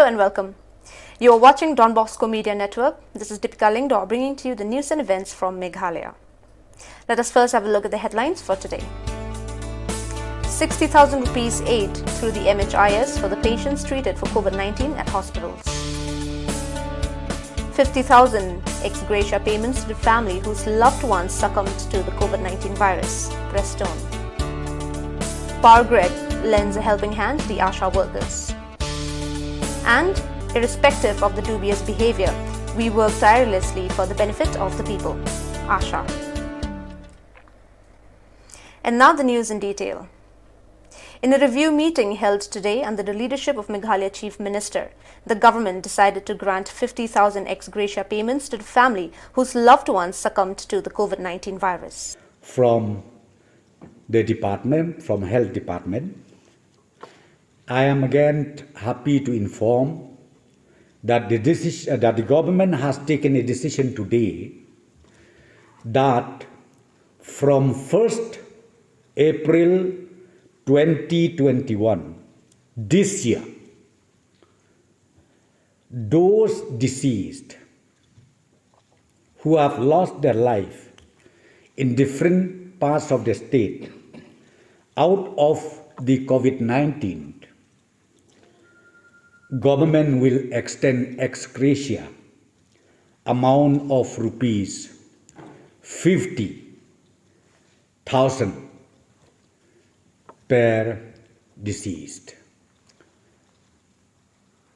and welcome. You are watching Don Bosco Media Network. This is Deepika Lingdor bringing to you the news and events from Meghalaya. Let us first have a look at the headlines for today. 60,000 rupees aid through the MHIS for the patients treated for COVID-19 at hospitals. 50,000 ex gratia payments to the family whose loved ones succumbed to the COVID-19 virus. Press stone. Power Grid lends a helping hand to the ASHA workers. And, irrespective of the dubious behavior, we work tirelessly for the benefit of the people. ASHA. And now the news in detail. In a review meeting held today under the leadership of Meghalaya Chief Minister, the government decided to grant 50,000 ex gratia payments to the family whose loved ones succumbed to the COVID-19 virus. From the department, from Health Department, I am again happy to inform that the government has taken a decision today that from 1st April 2021, this year, those deceased who have lost their life in different parts of the state out of the COVID-19, government will extend ex gratia amount of rupees 50,000 per deceased.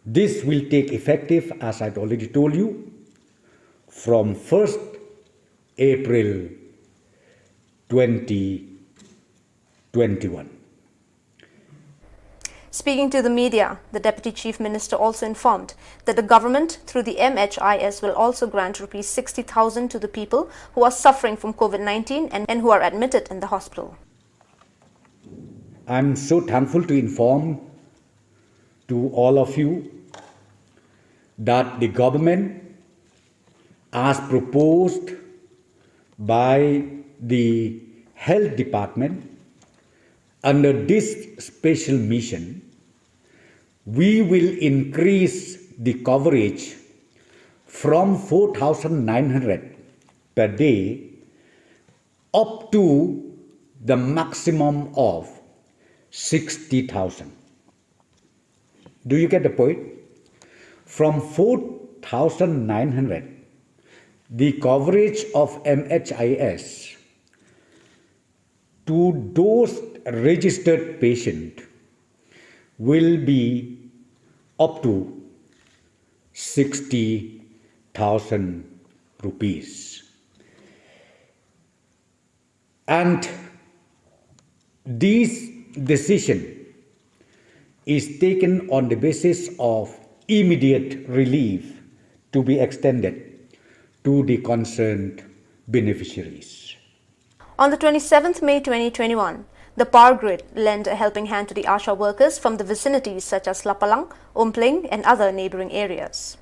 This will take effective, as I've already told you, from 1st April 2021. Speaking to the media, the Deputy Chief Minister also informed that the government, through the MHIS, will also grant rupees 60,000 to the people who are suffering from COVID-19 and who are admitted in the hospital. I'm so thankful to inform to all of you that the government, as proposed by the Health Department, under this special mission, we will increase the coverage from 4,900 per day up to the maximum of 60,000. Do you get the point? From 4,900, the coverage of MHIS to those registered patients will be up to 60,000 rupees. And this decision is taken on the basis of immediate relief to be extended to the concerned beneficiaries. On the 27th May 2021, the Power Grid lent a helping hand to the ASHA workers from the vicinities such as Lapalang, Umpling and other neighbouring areas.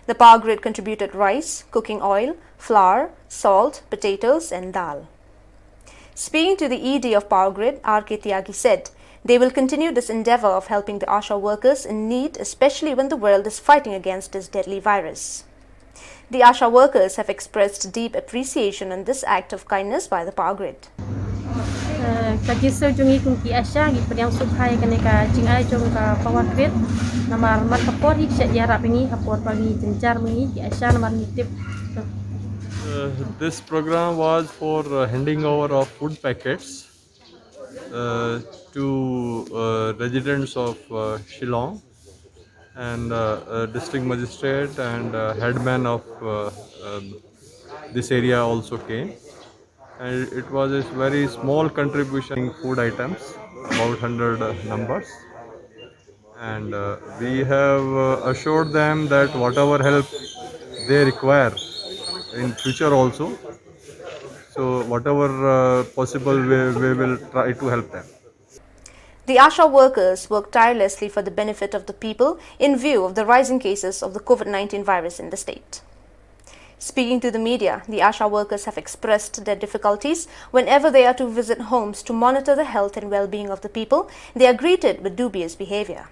The Power Grid contributed rice, cooking oil, flour, salt, potatoes and dal. Speaking to the ED of Power Grid, R.K. Tyagi said they will continue this endeavour of helping the ASHA workers in need, especially when the world is fighting against this deadly virus. The ASHA workers have expressed deep appreciation on this act of kindness by the Power Grid. Kaki sejungi kunki ASHA gi pediang subhai kane ka jingai jong ka Power Grid namar mat kapor hik sya jarap ini kapor pagi jencar mengi ki ASHA namar nitip. This program was for handing over of food packets to residents of Shillong, and district magistrate and headman of this area also came, and it was a very small contribution, food items, about 100 numbers, and we have assured them that whatever help they require in future also, so whatever possible we will try to help them. The ASHA workers work tirelessly for the benefit of the people in view of the rising cases of the COVID-19 virus in the state. Speaking to the media, the ASHA workers have expressed their difficulties whenever they are to visit homes to monitor the health and well-being of the people. They are greeted with dubious behavior.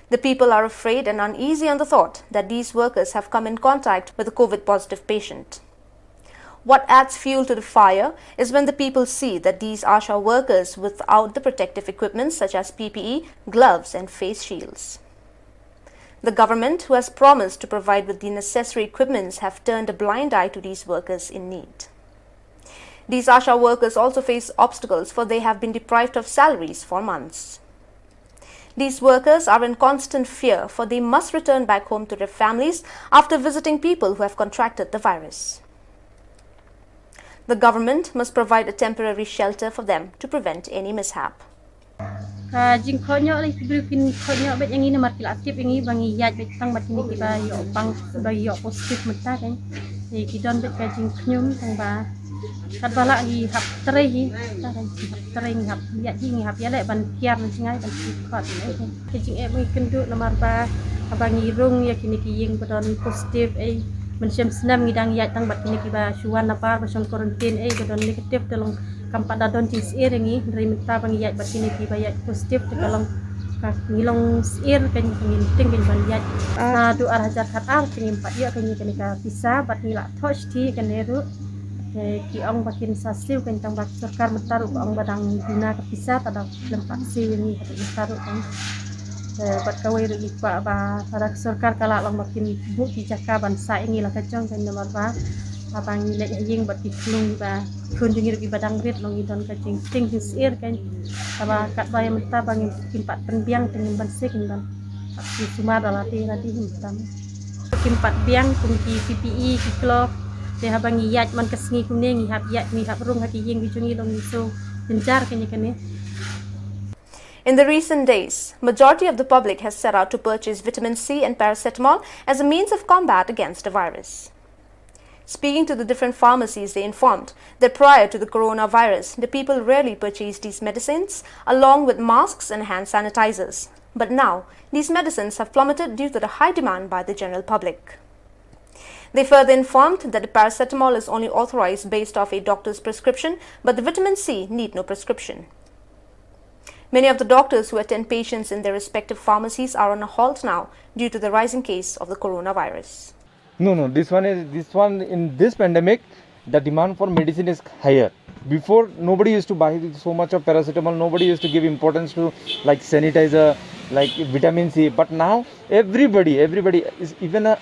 The people are afraid and uneasy on the thought that these workers have come in contact with a COVID-positive patient. What adds fuel to the fire is when the people see that these ASHA workers without the protective equipment such as PPE, gloves and face shields. The government, who has promised to provide with the necessary equipments, have turned a blind eye to these workers in need. These ASHA workers also face obstacles, for they have been deprived of salaries for months. These workers are in constant fear, for they must return back home to their families after visiting people who have contracted the virus. The government must provide a temporary shelter for them to prevent any mishap. Jing konyo li brin konyo bet yang ini martil aktif ini bangi yaj bet tang bat ini kita yo bang bagi yo positif menta kan. Jadi kita bet ka jing knyum tang ba kat bala hi hap tere hi ta kan hap tere hi hap ya jing hap ya le ban kiar nan singai ban kot ni. Ke jing e mai kendu nomor ba abangi rung ya kini ki ying badon positif mencem senam ngidang yaj tang bat ini kita suan apa pasang karantin badon negatif dalam kampat dadon jis ir ngi dari menta bang yaj bat kini ki bayat positif dalam ngilong ir kan ngin ting kan ban yaj na du arah jar khat ar ngin pat ya kan ni ka bisa bat ngila touch ti kan eru ki ong bakin sasiu kan tang bak sarkar mentaru ong badang dina ka bisa tada lempak siu ni ka mentaru kan bat kawai ru ikwa ba para sarkar kala long bakin bu ki jaka ban sa ngi la ka jong kan nomor ba abang nilai yang buat dikelung ba kunjungi di badang rit long idon kacing ting sir kan sama kat bayam menta bang kimpat penbiang dengan bersih kan di sumar dalati nanti hitam kimpat biang kunci PPE ki glove de habang yaj man kesngi kuning hab yaj ni hab rung haki yang dijungi long iso genjar kan ni. In the recent days, majority of the public has set out to purchase vitamin C and paracetamol as a means of combat against the virus. Speaking to the different pharmacies, they informed that prior to the coronavirus, the people rarely purchased these medicines along with masks and hand sanitizers. But now, these medicines have plummeted due to the high demand by the general public. They further informed that the paracetamol is only authorized based off a doctor's prescription, but the vitamin C need no prescription. Many of the doctors who attend patients in their respective pharmacies are on a halt now due to the rising case of the coronavirus. No. This one in this pandemic, the demand for medicine is higher. Before, nobody used to buy so much of paracetamol. Nobody used to give importance to like sanitizer, like vitamin C. But now, everybody is even a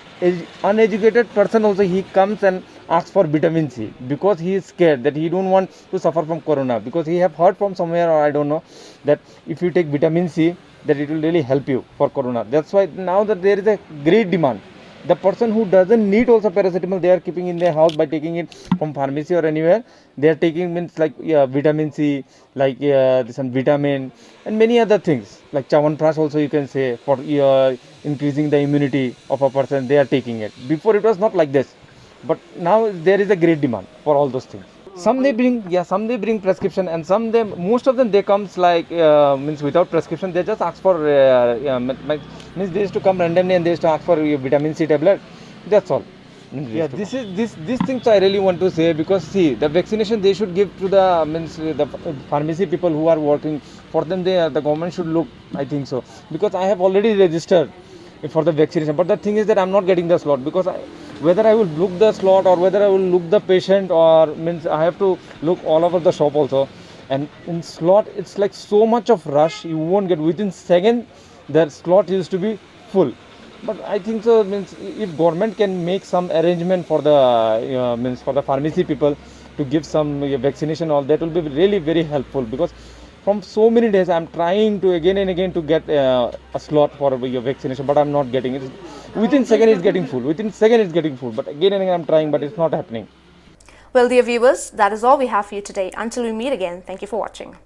uneducated person also. He comes and asks for vitamin C because he is scared that he don't want to suffer from corona. Because he have heard from somewhere or I don't know that if you take vitamin C, that it will really help you for corona. That's why now that there is a great demand. The person who doesn't need also paracetamol, they are keeping in their house by taking it from pharmacy or anywhere. They are taking means like vitamin C, like some vitamin and many other things like Chyawanprash also you can say for increasing the immunity of a person. They are taking it. Before it was not like this, but now there is a great demand for all those things. Some they bring prescription, and most of them they comes like means without prescription. They just ask for means they used to come randomly and they used to ask for vitamin C tablet. That's all. Yeah, these things I really want to say, because see, the vaccination they should give to the pharmacy people who are working for them. The government should look, I think so, because I have already registered for the vaccination. But the thing is that I'm not getting the slot, because whether I will look the slot or whether I will look the patient, or means I have to look all over the shop also. And in slot, it's like so much of rush. You won't get within second. The slot used to be full. But I think so. Means if government can make some arrangement for the means for the pharmacy people to give some vaccination, all that will be really very helpful, because from so many days I'm trying to again and again to get a slot for your vaccination, but I'm not getting it. Within second it's getting full. But again and again I'm trying, but it's not happening. Well, dear viewers, that is all we have for you today. Until we meet again, thank you for watching.